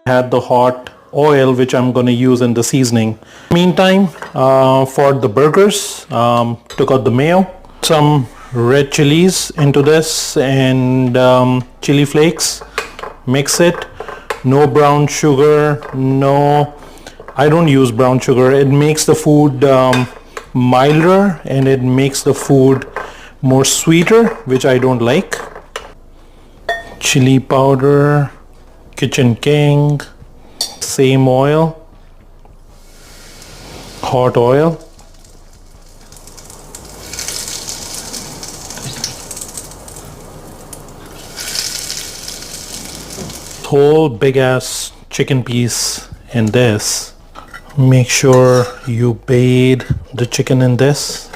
Had the hot oil which I'm going to use in the seasoning. Meantime, for the burgers, took out the mayo, some red chilies into this, and chili flakes. Mix it. No brown sugar. No, I don't use brown sugar. It makes the food milder, and it makes the food more sweeter, which I don't like. Chili powder, Kitchen King, same oil, hot oil. Whole big ass chicken piece in this. Make sure you bathe the chicken in this.